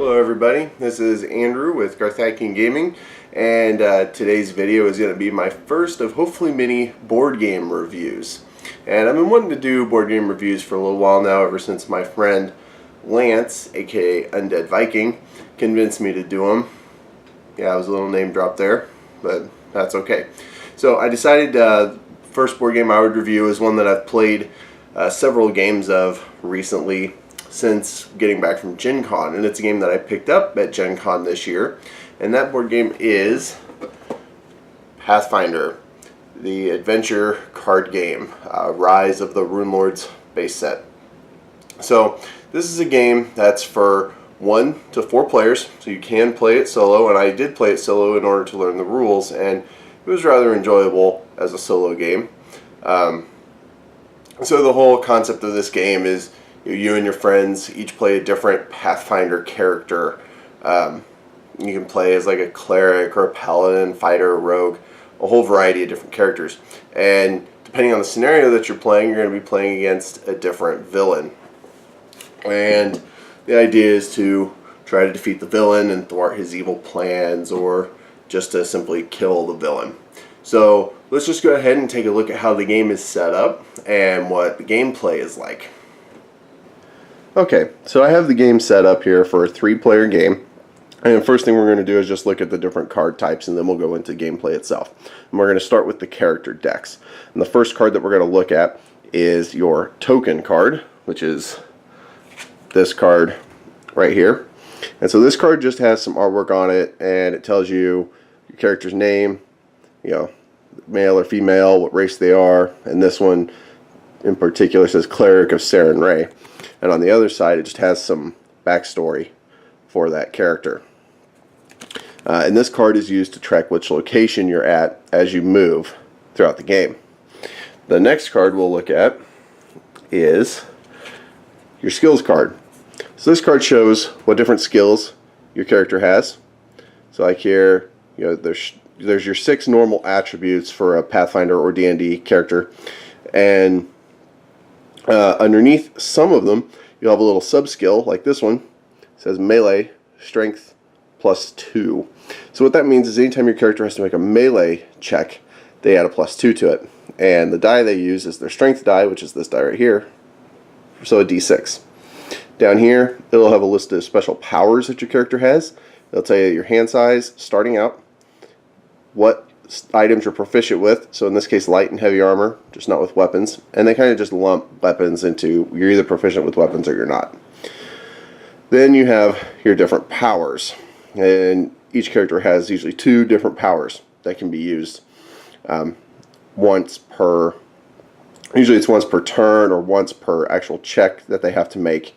Hello everybody, this is Andrew with Garthakian Gaming, and today's video is going to be my first of hopefully many board game reviews. And I've been wanting to do board game reviews for a little while now, ever since my friend Lance, aka Undead Viking, convinced me to do them. Yeah, it was a little name drop there, but that's okay. So I decided first board game I would review is one that I've played several games of recently, since getting back from Gen Con, and it's a game that I picked up at Gen Con this year, and that board game is Pathfinder, the Adventure Card Game, Rise of the Rune Lords base set. So this is a game that's for 1 to 4 players, so you can play it solo, and I did play it solo in order to learn the rules, and it was rather enjoyable as a solo game. So the whole concept of this game is you and your friends each play a different Pathfinder character. You can play as like a cleric or a paladin, fighter, or rogue, a whole variety of different characters. And depending on the scenario that you're playing, you're going to be playing against a different villain. And the idea is to try to defeat the villain and thwart his evil plans, or just to simply kill the villain. So let's just go ahead and take a look at how the game is set up and what the gameplay is like. Okay, so I have the game set up here for a 3-player game, and the first thing we're going to do is just look at the different card types, and then we'll go into gameplay itself. And we're going to start with the character decks. And the first card that we're going to look at is your token card, which is this card right here. And so this card just has some artwork on it, and it tells you your character's name, male or female, what race they are, and this one in particular says Cleric of Saren Ray. And on the other side, it just has some backstory for that character. And this card is used to track which location you're at as you move throughout the game. The next card we'll look at is your skills card. So this card shows what different skills your character has. So like here, there's your 6 normal attributes for a Pathfinder or D&D character, and underneath some of them, you'll have a little sub-skill, like this one. It says melee, strength +2. So what that means is anytime your character has to make a melee check, they add a +2 to it. And the die they use is their strength die, which is this die right here, so a d6. Down here, it'll have a list of special powers that your character has. It'll tell you your hand size starting out, what items you're proficient with, so in this case light and heavy armor, just not with weapons, and they kind of just lump weapons into you're either proficient with weapons or you're not. Then you have your different powers, and each character has usually 2 different powers that can be used usually it's once per turn or once per actual check that they have to make.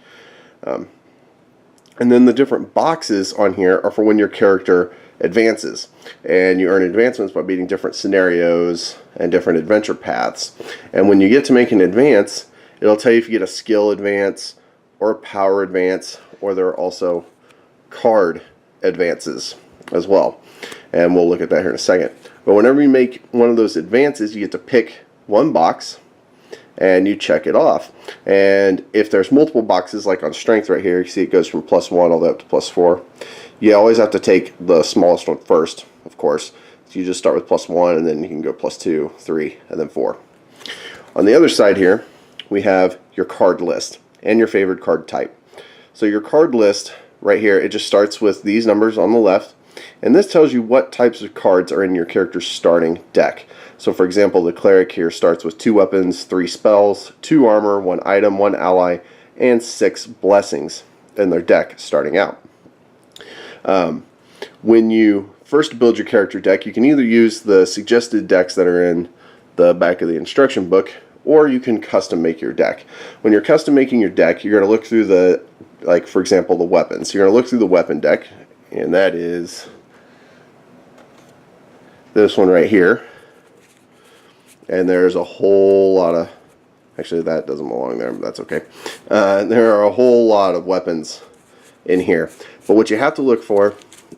And then the different boxes on here are for when your character advances, and you earn advancements by beating different scenarios and different adventure paths. And when you get to make an advance, it'll tell you if you get a skill advance or a power advance, or there are also card advances as well, and we'll look at that here in a second. But whenever you make one of those advances, you get to pick one box and you check it off. And if there's multiple boxes, like on strength right here, you see it goes from +1 all the way up to +4. You always have to take the smallest one first, of course. So you just start with +1, and then you can go +2, 3, and then 4. On the other side here, we have your card list and your favorite card type. So your card list right here, it just starts with these numbers on the left, and this tells you what types of cards are in your character's starting deck. So for example, the Cleric here starts with 2 weapons, 3 spells, 2 armor, 1 item, 1 ally, and 6 blessings in their deck starting out. When you first build your character deck, you can either use the suggested decks that are in the back of the instruction book, or you can custom make your deck. When you're custom making your deck, you're going to look through the, like for example, the weapons. You're going to look through the weapon deck, and that is this one right here. And there's a whole lot of, actually that doesn't belong there, but that's okay. There are a whole lot of weapons in here. But what you have to look for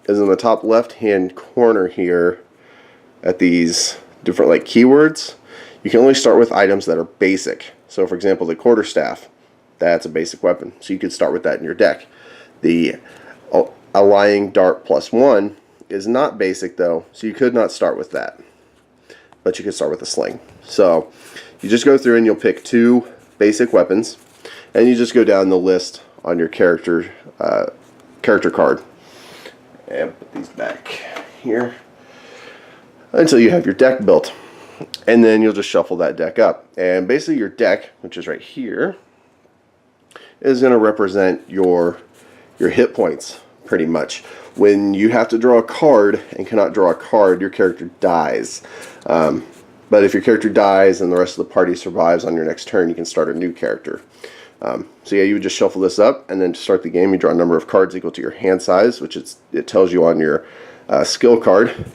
is in the top left hand corner here at these different like keywords. You can only start with items that are basic. So for example, the quarterstaff, that's a basic weapon. So you could start with that in your deck. The Allying Dart +1 is not basic though, so you could not start with that. But you could start with a sling. So you just go through and you'll pick 2 basic weapons, and you just go down the list on your character card. And put these back here until you have your deck built. And then you'll just shuffle that deck up. And basically your deck, which is right here, is going to represent your hit points, pretty much. When you have to draw a card and cannot draw a card, your character dies. But if your character dies and the rest of the party survives on your next turn, you can start a new character. So yeah, you would just shuffle this up, and then to start the game, you draw a number of cards equal to your hand size, which it tells you on your skill card,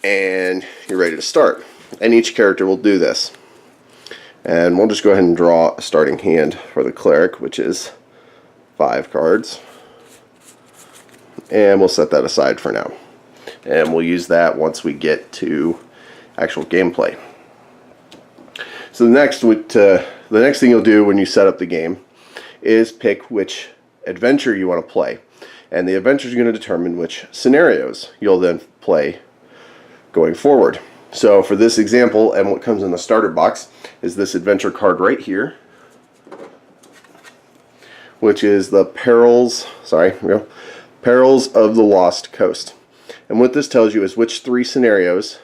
and you're ready to start. And each character will do this. And we'll just go ahead and draw a starting hand for the cleric, which is 5 cards. And we'll set that aside for now. And we'll use that once we get to actual gameplay. So the next thing you'll do when you set up the game is pick which adventure you want to play. And the adventure is going to determine which scenarios you'll then play going forward. So for this example, and what comes in the starter box, is this adventure card right here, which is the Perils of the Lost Coast. And what this tells you is which 3 scenarios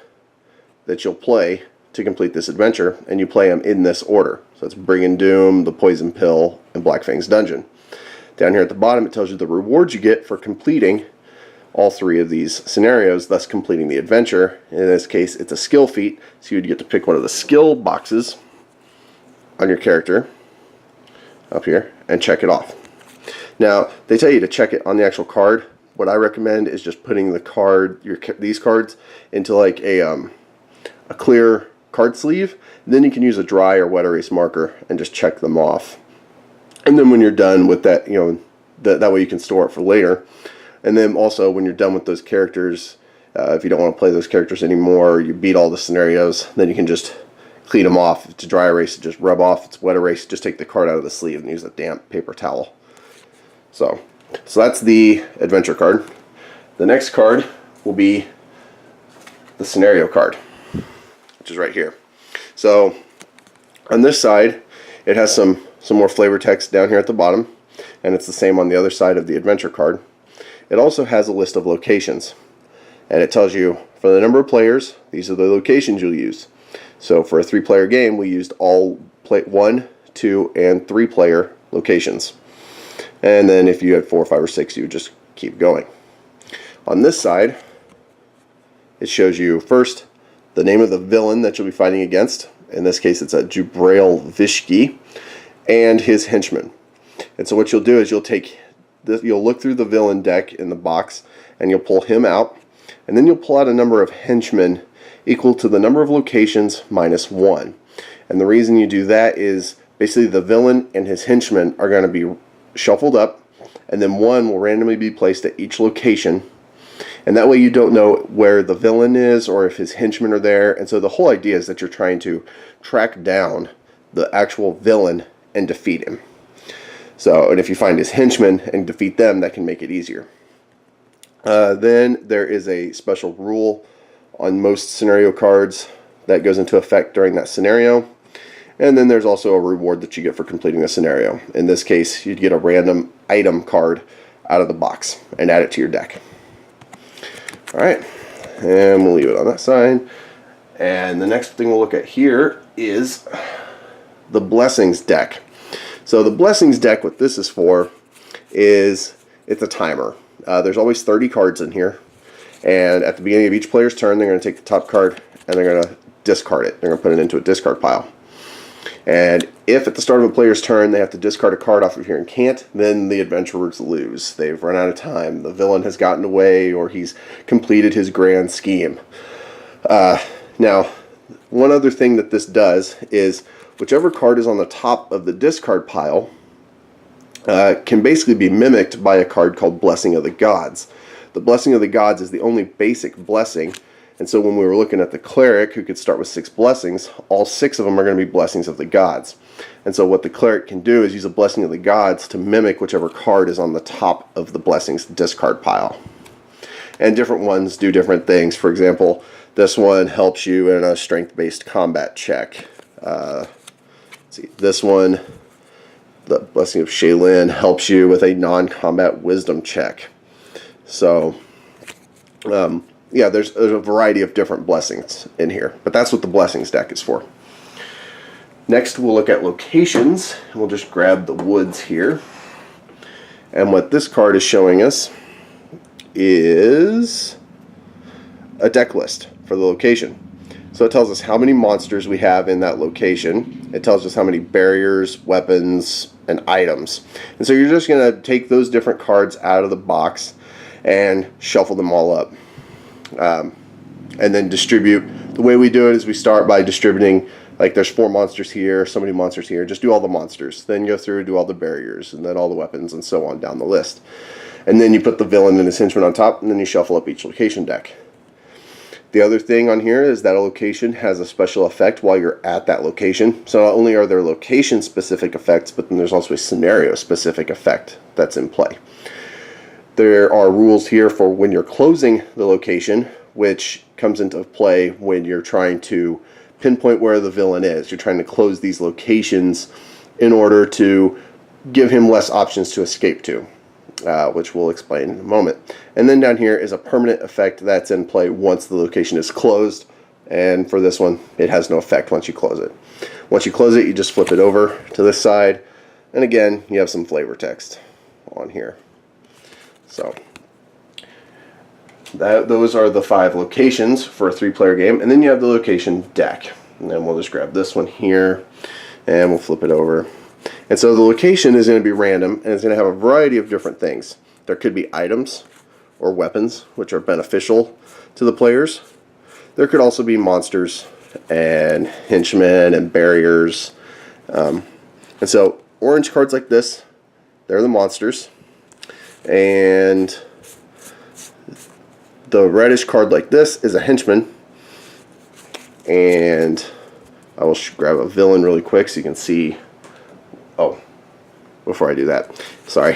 that you'll play to complete this adventure, and you play them in this order. So it's Brigand Doom, the Poison Pill, and Blackfang's Dungeon. Down here at the bottom, it tells you the rewards you get for completing all 3 of these scenarios, thus completing the adventure. In this case, it's a skill feat, so you'd get to pick one of the skill boxes on your character up here and check it off. Now, they tell you to check it on the actual card. What I recommend is just putting these cards into like a clear card sleeve. Then you can use a dry or wet erase marker and just check them off. And then when you're done with that, that way you can store it for later. And then also when you're done with those characters, if you don't want to play those characters anymore, you beat all the scenarios, then you can just clean them off. If it's a dry erase, just rub off. If it's wet erase, just take the card out of the sleeve and use a damp paper towel. So that's the adventure card. The next card will be the scenario card, which is right here. So on this side, it has some more flavor text down here at the bottom, and it's the same on the other side of the adventure card. It also has a list of locations, and it tells you for the number of players, these are the locations you'll use. So for a 3-player game, we used all 1, 2, and 3-player locations. And then if you had 4, 5, or 6, you would just keep going. On this side, it shows you first the name of the villain that you'll be fighting against. In this case, it's a Jubrail Vishki and his henchmen. And so what you'll do is you'll look through the villain deck in the box, and you'll pull him out, and then you'll pull out a number of henchmen equal to the number of locations minus 1. And the reason you do that is basically the villain and his henchmen are going to be shuffled up, and then 1 will randomly be placed at each location, and that way you don't know where the villain is or if his henchmen are there. And so the whole idea is that you're trying to track down the actual villain and defeat him. So, and if you find his henchmen and defeat them, that can make it easier. Then there is a special rule on most scenario cards that goes into effect during that scenario. And then there's also a reward that you get for completing the scenario. In this case, you'd get a random item card out of the box and add it to your deck. Alright, and we'll leave it on that side. And the next thing we'll look at here is the Blessings deck. So the Blessings deck, what this is for, is it's a timer. There's always 30 cards in here. And at the beginning of each player's turn, they're going to take the top card and they're going to discard it. They're going to put it into a discard pile. And if at the start of a player's turn they have to discard a card off of here and can't, then the adventurers lose. They've run out of time. The villain has gotten away, or he's completed his grand scheme. Now, one other thing that this does is whichever card is on the top of the discard pile can basically be mimicked by a card called Blessing of the Gods. The Blessing of the Gods is the only basic blessing And so when we were looking at the cleric, who could start with 6 blessings, all 6 of them are going to be blessings of the gods. And so what the cleric can do is use a blessing of the gods to mimic whichever card is on the top of the blessings discard pile. And different ones do different things. For example, this one helps you in a strength-based combat check. Let's see, this one, the Blessing of Shaylin, helps you with a non-combat wisdom check. So, yeah, there's a variety of different blessings in here, but that's what the blessings deck is for. Next, we'll look at locations. We'll just grab the woods here. And what this card is showing us is a deck list for the location. So it tells us how many monsters we have in that location. It tells us how many barriers, weapons, and items. And so you're just going to take those different cards out of the box and shuffle them all up. And then distribute. The way we do it is we start by distributing, like there's 4 monsters here, so many monsters here. Just do all the monsters. Then go through, do all the barriers, and then all the weapons, and so on down the list. And then you put the villain and his henchman on top, and then you shuffle up each location deck. The other thing on here is that a location has a special effect while you're at that location. So not only are there location-specific effects, but then there's also a scenario-specific effect that's in play. There are rules here for when you're closing the location, which comes into play when you're trying to pinpoint where the villain is. You're trying to close these locations in order to give him less options to escape to, which we'll explain in a moment. And then down here is a permanent effect that's in play once the location is closed. And for this one, it has no effect once you close it. Once you close it, you just flip it over to this side. And again, you have some flavor text on here. So those are the 5 locations for a 3-player game. And then you have the location deck. And then we'll just grab this one here and we'll flip it over. And so the location is going to be random, and it's going to have a variety of different things. There could be items or weapons, which are beneficial to the players. There could also be monsters and henchmen and barriers. And so orange cards like this, they're the monsters. And the reddish card like this is a henchman. And I will grab a villain really quick so you can see. Oh, before I do that, sorry.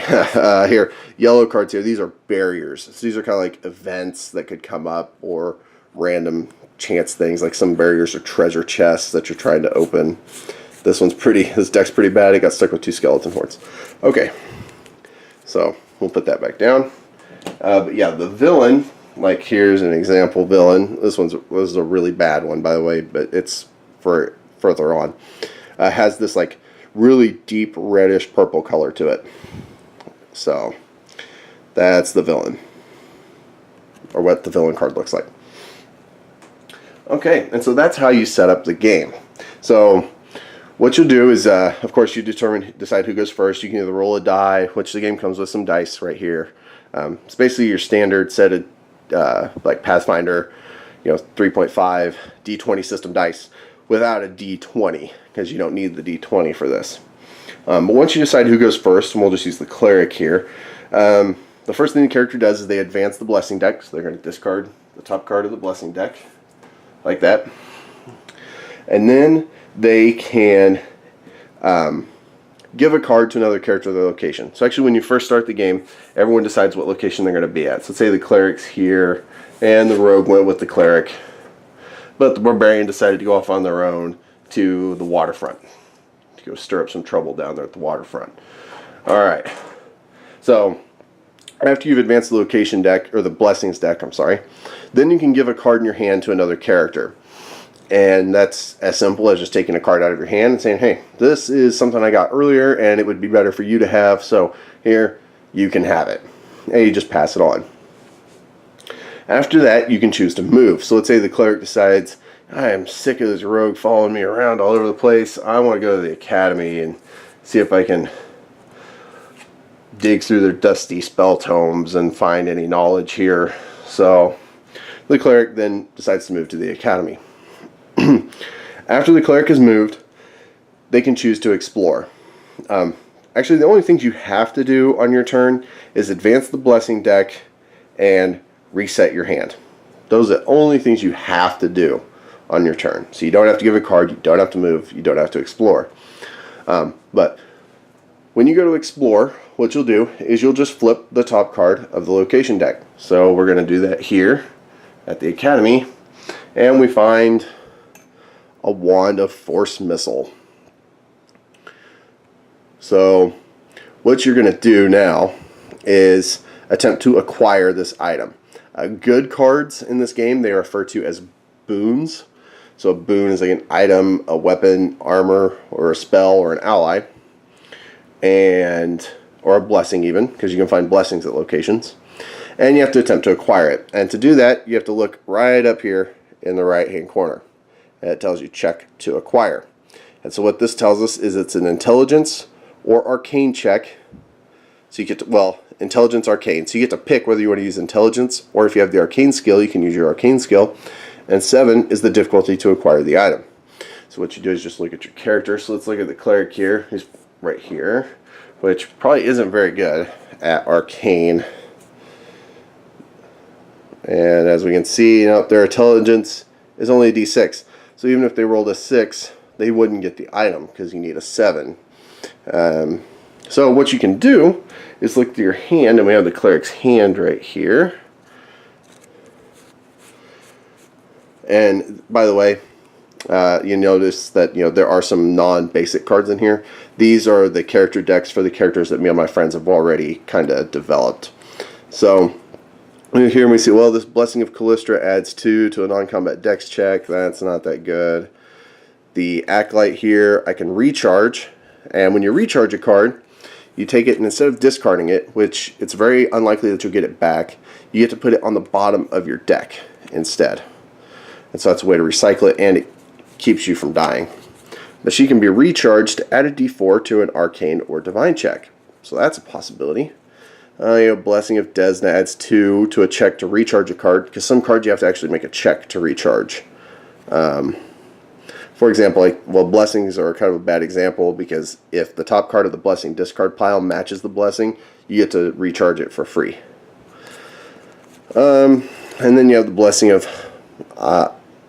Here, yellow cards here. These are barriers. So these are kind of like events that could come up or random chance things. Like some barriers are treasure chests that you're trying to open. This deck's pretty bad. It got stuck with 2 skeleton horns. Okay, so we'll put that back down. But yeah, the villain, like here's an example villain. This was a really bad one, by the way, but it's for further on. Has this like really deep reddish purple color to it. So that's the villain, or what the villain card looks like. Okay, and so that's how you set up the game. So what you'll do is, of course, you decide who goes first. You can either roll a die, which the game comes with some dice right here. It's basically your standard set of like Pathfinder, 3.5 D20 system dice, without a D20, because you don't need the D20 for this. But once you decide who goes first, and we'll just use the cleric here, the first thing the character does is they advance the blessing deck. So they're going to discard the top card of the blessing deck, like that. And then they can give a card to another character of their location. So actually when you first start the game, everyone decides what location they're going to be at. So let's say the cleric's here, and the rogue went with the cleric. But the barbarian decided to go off on their own to the waterfront, to go stir up some trouble down there at the waterfront. Alright, so after you've advanced the location deck, or the blessings deck, I'm sorry, then you can give a card in your hand to another character. And that's as simple as just taking a card out of your hand and saying, hey, this is something I got earlier and it would be better for you to have, so here, you can have it. And you just pass it on. After that, you can choose to move. So let's say the cleric decides, I am sick of this rogue following me around all over the place. I want to go to the academy and see if I can dig through their dusty spell tomes and find any knowledge here. So the cleric then decides to move to the academy. After the cleric has moved, they can choose to explore. Actually, the only things you have to do on your turn is advance the blessing deck and reset your hand. Those are the only things you have to do on your turn. So you don't have to give a card, you don't have to move, you don't have to explore. But when you go to explore, what you'll do is you'll just flip the top card of the location deck. So we're going to do that here at the Academy, and we find a Wand of Force Missile. So what you're going to do now is attempt to acquire this item. Good cards in this game, they are referred to as boons. So a boon is like an item, a weapon, armor, or a spell, or an ally, or a blessing even, because you can find blessings at locations. And you have to attempt to acquire it. And to do that, you have to look right up here in the right-hand corner. And it tells you check to acquire. And so what this tells us is it's an intelligence or arcane check. So you get to, well, intelligence, arcane. So you get to pick whether you want to use intelligence, or if you have the arcane skill, you can use your arcane skill. And 7 is the difficulty to acquire the item. So what you do is just look at your character. So let's look at the cleric here. He's right here, which probably isn't very good at arcane. And as we can see, their intelligence is only a d6. So even if they rolled a 6, they wouldn't get the item because you need a 7. So what you can do is look at your hand, and we have the cleric's hand right here. And by the way, you notice that there are some non-basic cards in here. These are the character decks for the characters that me and my friends have already kind of developed. So here we see, well, this Blessing of Callistra adds 2 to a non-combat dex check. That's not that good. The Acolyte here, I can recharge, and when you recharge a card, you take it, and instead of discarding it, which it's very unlikely that you'll get it back, you get to put it on the bottom of your deck instead. And so that's a way to recycle it, and it keeps you from dying. But she can be recharged to add a d4 to an arcane or divine check. So that's a possibility. Blessing of Desna adds 2 to a check to recharge a card, because some cards you have to actually make a check to recharge. For example, blessings are kind of a bad example, because if the top card of the blessing discard pile matches the blessing, you get to recharge it for free. And then you have the Blessing of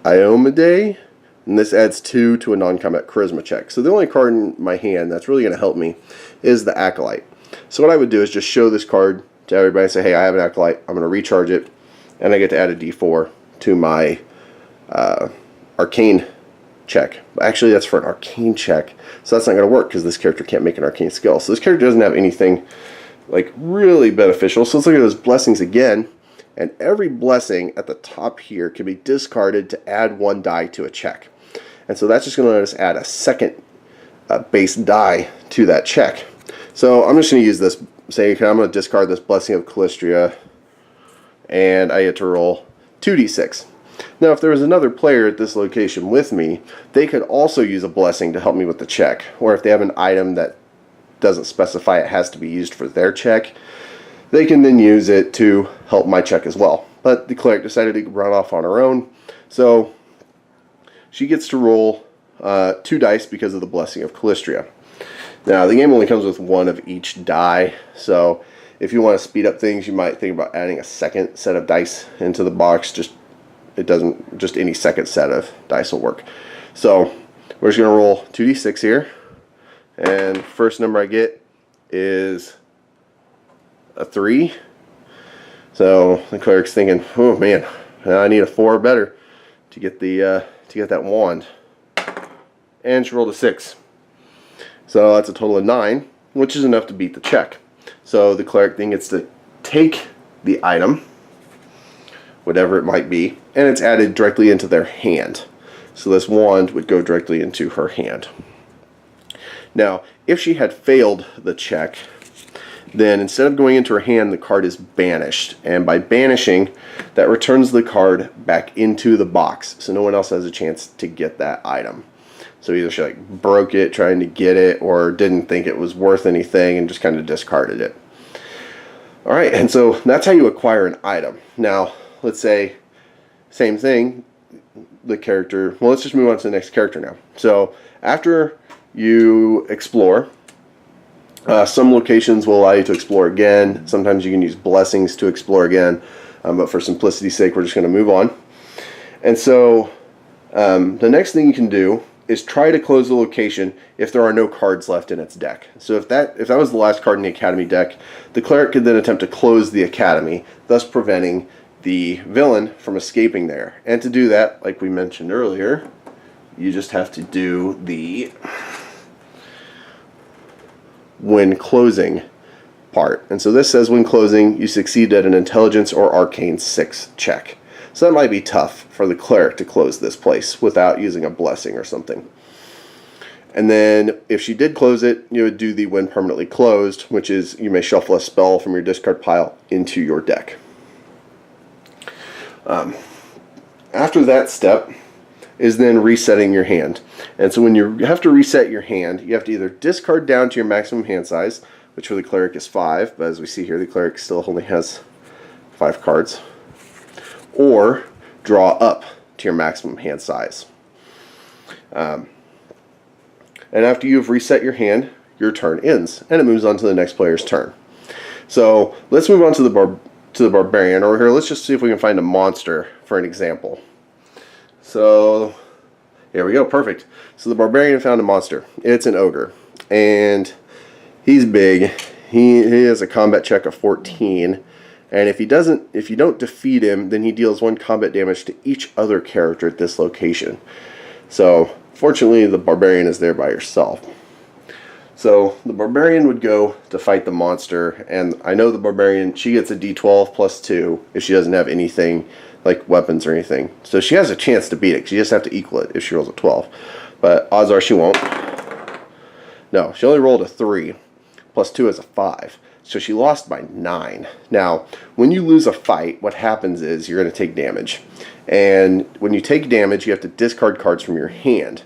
Iomade, and this adds 2 to a non-combat charisma check. So the only card in my hand that's really going to help me is the Acolyte. So what I would do is just show this card to everybody and say, hey, I have an Acolyte, I'm going to recharge it, and I get to add a d4 to my arcane check. Actually, that's for an arcane check, so that's not going to work because this character can't make an arcane skill. So this character doesn't have anything like really beneficial. So let's look at those blessings again. And every blessing at the top here can be discarded to add 1 die to a check. And so that's just going to let us add a second base die to that check. So I'm just going to use this, say, okay, I'm going to discard this Blessing of Callistra, and I get to roll 2d6. Now, if there was another player at this location with me, they could also use a blessing to help me with the check. Or if they have an item that doesn't specify it has to be used for their check, they can then use it to help my check as well. But the cleric decided to run off on her own, so she gets to roll 2 dice because of the Blessing of Callistra. Now, the game only comes with 1 of each die, so if you want to speed up things, you might think about adding a second set of dice into the box. Just any second set of dice will work. So we're just going to roll 2d6 here, and first number I get is a 3. So the cleric's thinking, oh man, I need a 4 or better to get that wand. And she rolled a 6. So that's a total of 9, which is enough to beat the check. So the cleric then gets to take the item, whatever it might be, and it's added directly into their hand. So this wand would go directly into her hand. Now, if she had failed the check, then instead of going into her hand, the card is banished. And by banishing, that returns the card back into the box, so no one else has a chance to get that item. So either she broke it trying to get it, or didn't think it was worth anything and just kind of discarded it. Alright, and so that's how you acquire an item. Now, let's say, same thing, the character, well, let's just move on to the next character now. So after you explore, some locations will allow you to explore again. Sometimes you can use blessings to explore again. but for simplicity's sake, we're just going to move on. And so the next thing you can do is try to close the location if there are no cards left in its deck. So if that was the last card in the Academy deck, the cleric could then attempt to close the Academy, thus preventing the villain from escaping there. And to do that, like we mentioned earlier, you just have to do the when closing part. And so this says when closing, you succeed at an Intelligence or Arcane 6 check. So that might be tough for the cleric to close this place without using a blessing or something. And then if she did close it, you would do the when permanently closed, which is you may shuffle a spell from your discard pile into your deck. After that step is then resetting your hand. And so when you have to reset your hand, you have to either discard down to your maximum hand size, which for the cleric is 5, but as we see here, the cleric still only has 5 cards, or draw up to your maximum hand size. And after you've reset your hand, your turn ends, and it moves on to the next player's turn. So let's move on to the barbarian. Over here, let's just see if we can find a monster for an example. So here we go, perfect. So the barbarian found a monster. It's an ogre, and he's big. He has a combat check of 14. And if you don't defeat him, then he deals 1 combat damage to each other character at this location. So, fortunately, the barbarian is there by herself. So, the barbarian would go to fight the monster, and I know the barbarian, she gets a d12 plus 2 if she doesn't have anything like weapons or anything. So she has a chance to beat it, she just has to equal it if she rolls a 12. But odds are she won't. No, she only rolled a 3, plus 2 is a 5. So she lost by 9. Now, when you lose a fight, what happens is you're going to take damage. And when you take damage, you have to discard cards from your hand.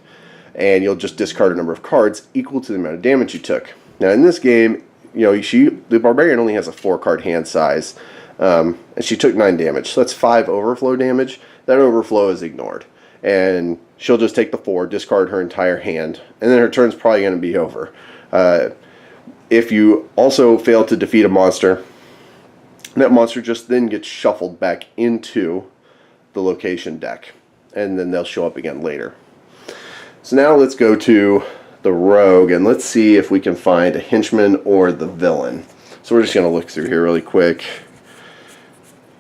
And you'll just discard a number of cards equal to the amount of damage you took. Now, in this game, the barbarian only has a 4-card hand size. And she took 9 damage. So that's 5 overflow damage. That overflow is ignored. And she'll just take the 4, discard her entire hand. And then her turn's probably going to be over. If you also fail to defeat a monster, that monster just then gets shuffled back into the location deck, and then they'll show up again later. So now let's go to the rogue, and let's see if we can find a henchman or the villain. So we're just going to look through here really quick,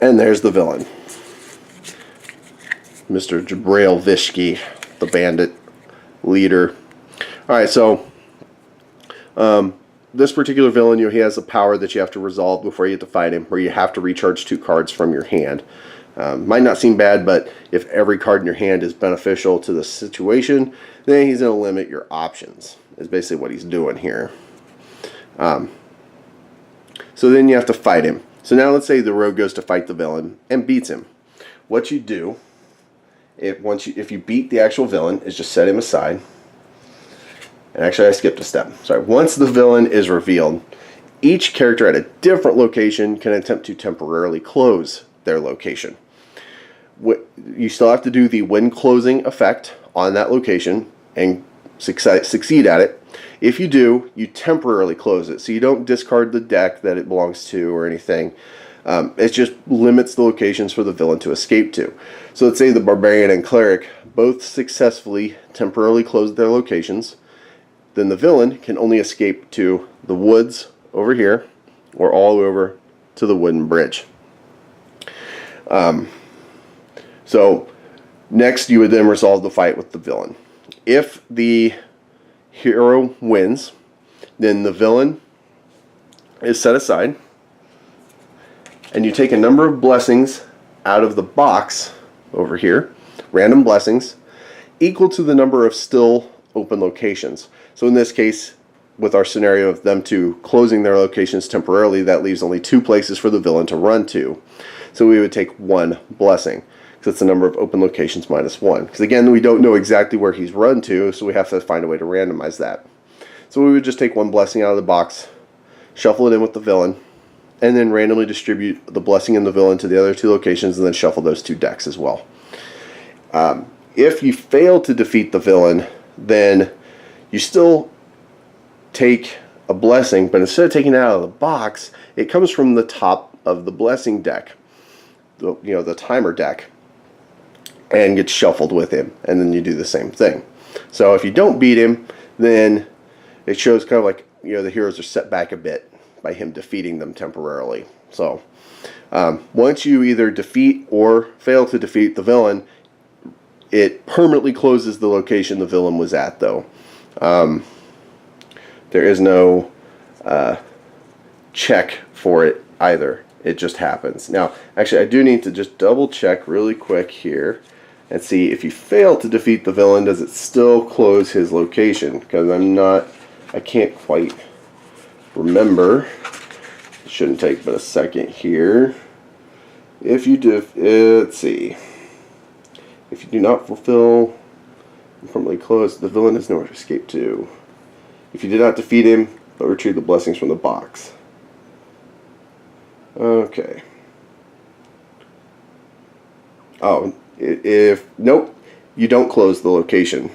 and there's the villain. Mr. Jabrail Vishki, the bandit leader. Alright, so this particular villain, he has a power that you have to resolve before you get to fight him, where you have to recharge 2 cards from your hand. Might not seem bad, but if every card in your hand is beneficial to the situation, then he's going to limit your options, is basically what he's doing here. So then you have to fight him. So now let's say the rogue goes to fight the villain and beats him. What you do, if you beat the actual villain, is just set him aside. And actually, I skipped a step. Sorry. Once the villain is revealed, each character at a different location can attempt to temporarily close their location. You still have to do the when closing effect on that location and succeed at it. If you do, you temporarily close it. So you don't discard the deck that it belongs to or anything. It just limits the locations for the villain to escape to. So let's say the barbarian and cleric both successfully temporarily close their locations. Then the villain can only escape to the woods over here, or all over to the wooden bridge. So next you would then resolve the fight with the villain. If the hero wins, then the villain is set aside, and you take a number of blessings out of the box over here, random blessings, equal to the number of still open locations. So in this case, with our scenario of them two closing their locations temporarily, that leaves only 2 places for the villain to run to. So we would take 1 blessing, because it's the number of open locations minus 1. Because again, we don't know exactly where he's run to, so we have to find a way to randomize that. So we would just take 1 blessing out of the box, shuffle it in with the villain, and then randomly distribute the blessing and the villain to the other 2 locations, and then shuffle those 2 decks as well. If you fail to defeat the villain, then you still take a blessing, but instead of taking it out of the box, it comes from the top of the blessing deck. the timer deck and gets shuffled with him, and then you do the same thing. So if you don't beat him, then it shows kind of like the heroes are set back a bit by him defeating them temporarily. So once you either defeat or fail to defeat the villain, it permanently closes the location the villain was at, though. There is no check for it either. It just happens. Now, actually, I do need to just double check really quick here and see if you fail to defeat the villain, does it still close his location? Because I can't quite remember. It shouldn't take but a second here. If you do, let's see. If you do not fulfill permanently close, the villain has nowhere to escape to. If you did not defeat him, but retrieve the blessings from the box. Okay. Oh, nope, you don't close the location.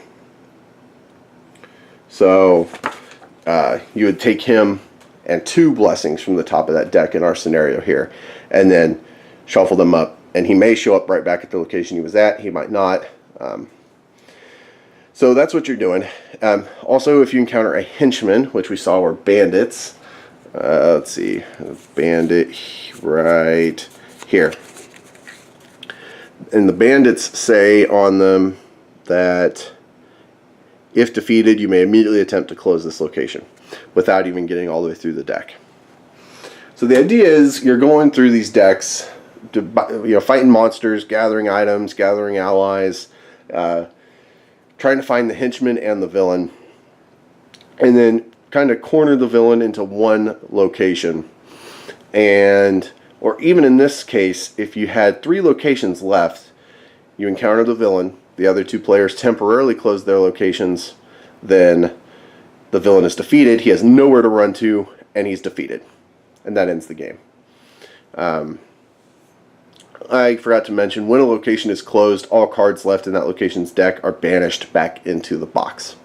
So you would take him and 2 blessings from the top of that deck in our scenario here, and then shuffle them up, and he may show up right back at the location he was at. He might not. So that's what you're doing. Also, if you encounter a henchman, which we saw were bandits, let's see, bandit right here. And the bandits say on them that if defeated, you may immediately attempt to close this location without even getting all the way through the deck. So the idea is you're going through these decks, fighting monsters, gathering items, gathering allies, trying to find the henchman and the villain, and then kind of corner the villain into one location. Or even in this case, if you had 3 locations left, you encounter the villain, the other 2 players temporarily close their locations, then the villain is defeated, he has nowhere to run to, and he's defeated. And that ends the game. I forgot to mention, when a location is closed, all cards left in that location's deck are banished back into the box.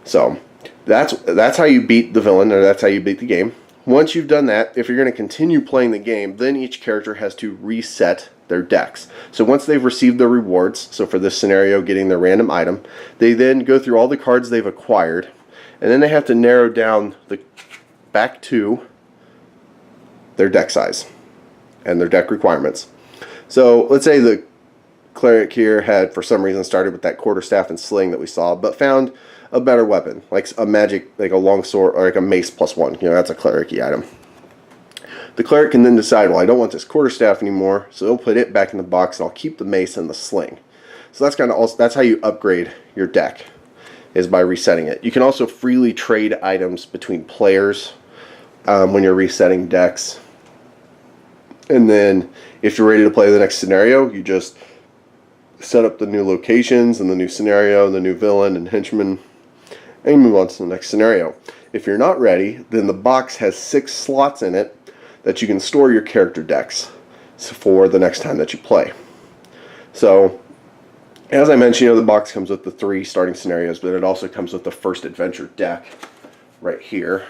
So that's how you beat the villain, or that's how you beat the game. Once you've done that, if you're going to continue playing the game, then each character has to reset their decks. So once they've received their rewards, so for this scenario, getting their random item, they then go through all the cards they've acquired, and then they have to narrow down back to their deck size and their deck requirements. So let's say the cleric here had, for some reason, started with that quarterstaff and sling that we saw, but found a better weapon, like a magic, like a long sword, or like a mace +1. That's a cleric-y item. The cleric can then decide, well, I don't want this quarterstaff anymore, so they'll put it back in the box, and I'll keep the mace and the sling. So that's how you upgrade your deck, is by resetting it. You can also freely trade items between players when you're resetting decks. And then if you're ready to play the next scenario, you just set up the new locations and the new scenario, the new villain and henchman, and you move on to the next scenario. If you're not ready, then the box has 6 slots in it that you can store your character decks for the next time that you play. So, as I mentioned, the box comes with the 3 starting scenarios, but it also comes with the first adventure deck right here,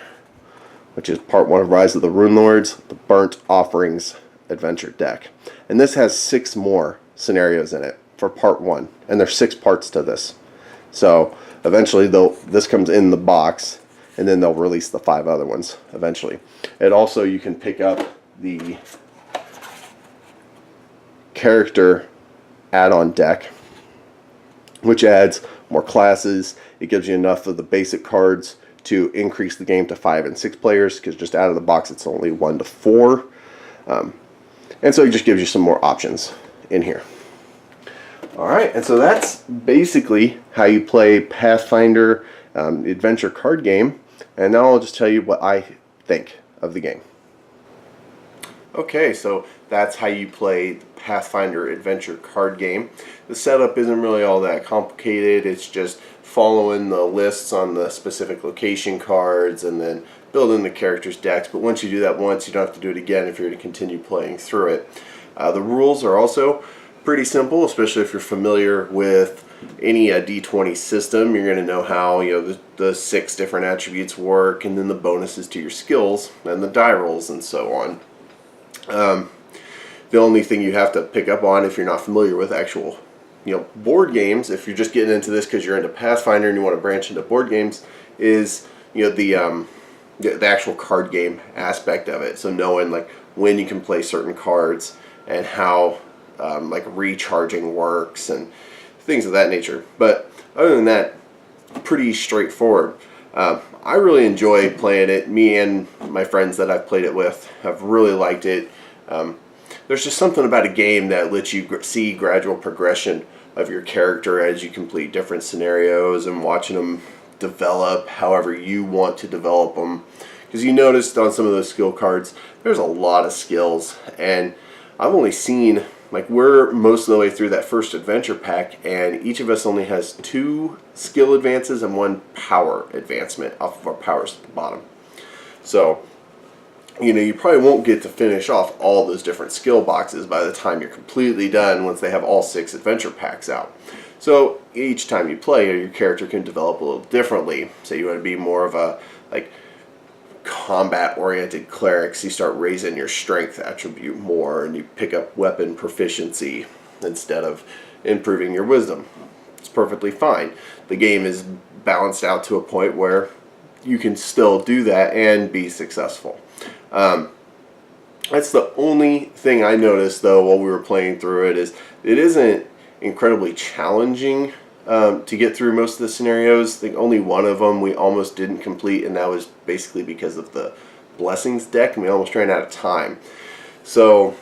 which is part 1 of Rise of the Runelords, the Burnt Offerings adventure deck. And this has 6 more scenarios in it for part 1, and there's 6 parts to this. So eventually this comes in the box, and then they'll release the 5 other ones eventually. And also you can pick up the character add-on deck, which adds more classes. It gives you enough of the basic cards to increase the game to 5 and 6 players, because just out of the box it's only 1 to 4. And so it just gives you some more options in here. Alright, and so that's basically how you play Pathfinder Adventure Card Game. And now I'll just tell you what I think of the game. Okay, so that's how you play the Pathfinder Adventure Card Game. The setup isn't really all that complicated. It's just following the lists on the specific location cards and then building the characters' decks. But once you do that once, you don't have to do it again if you're to continue playing through it. The rules are also pretty simple, especially if you're familiar with any D20 system. You're going to know how the 6 different attributes work, and then the bonuses to your skills and the die rolls and so on. The only thing you have to pick up on if you're not familiar with actual, board games, if you're just getting into this because you're into Pathfinder and you want to branch into board games, is the actual card game aspect of it. So knowing like when you can play certain cards and how like recharging works and things of that nature. But other than that, pretty straightforward. I really enjoy playing it. Me and my friends that I've played it with have really liked it. There's just something about a game that lets you see gradual progression of your character as you complete different scenarios and watching them develop however you want to develop them. Because you noticed on some of those skill cards, there's a lot of skills, and I've only seen, like, we're most of the way through that first adventure pack, and each of us only has 2 skill advances and 1 power advancement off of our powers at the bottom. So, you probably won't get to finish off all those different skill boxes by the time you're completely done once they have all 6 adventure packs out. So each time you play, your character can develop a little differently. Say you want to be more of a combat-oriented cleric, so you start raising your strength attribute more, and you pick up weapon proficiency instead of improving your wisdom. It's perfectly fine. The game is balanced out to a point where you can still do that and be successful. That's the only thing I noticed, though, while we were playing through it, is it isn't incredibly challenging to get through most of the scenarios. I think only one of them we almost didn't complete, and that was basically because of the blessings deck, and we almost ran out of time. So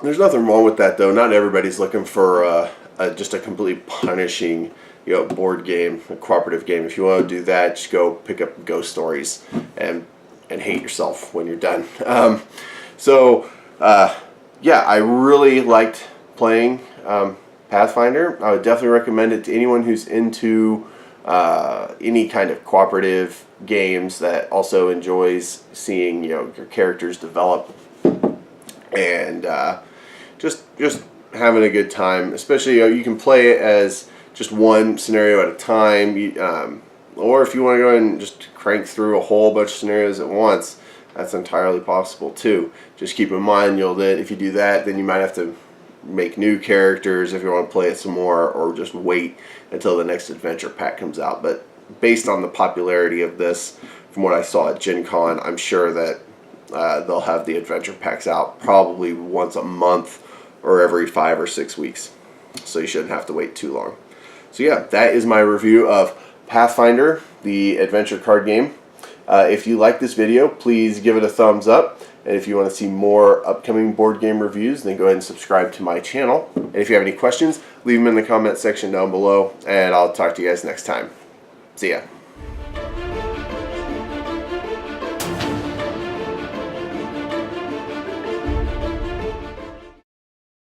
there's nothing wrong with that, though. Not everybody's looking for just a completely punishing board game, a cooperative game. If you want to do that, just go pick up Ghost Stories and hate yourself when you're done. Yeah, I really liked playing Pathfinder. I would definitely recommend it to anyone who's into any kind of cooperative games that also enjoys seeing your characters develop and just having a good time. Especially you can play it as just one scenario at a time, or if you want to go ahead and just crank through a whole bunch of scenarios at once, that's entirely possible too. Just keep in mind that if you do that, then you might have to make new characters if you want to play it some more, or just wait until the next adventure pack comes out. But based on the popularity of this, from what I saw at Gen Con, I'm sure that they'll have the adventure packs out probably once a month or every 5 or 6 weeks. So you shouldn't have to wait too long. So yeah, that is my review of Pathfinder, the adventure card game. If you like this video, please give it a thumbs up. And if you want to see more upcoming board game reviews, then go ahead and subscribe to my channel. And if you have any questions, leave them in the comment section down below, and I'll talk to you guys next time. See ya.